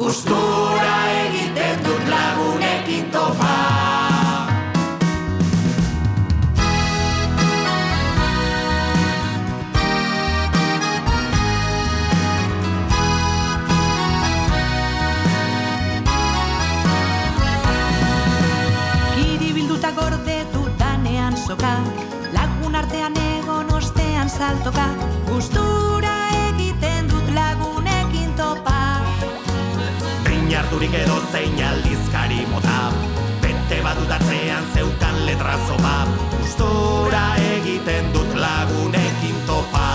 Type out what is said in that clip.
Gustura egiten dut lagunekin topa. Kiribilduta gordetu danean soka, lagun artean egon ostean saltoka. Gustura egiten dut lagunekin topa. Harturik edo zein aldizkari mota, bete badut atzean zeukan letra zopa. Gustura egiten dut lagunekin topa.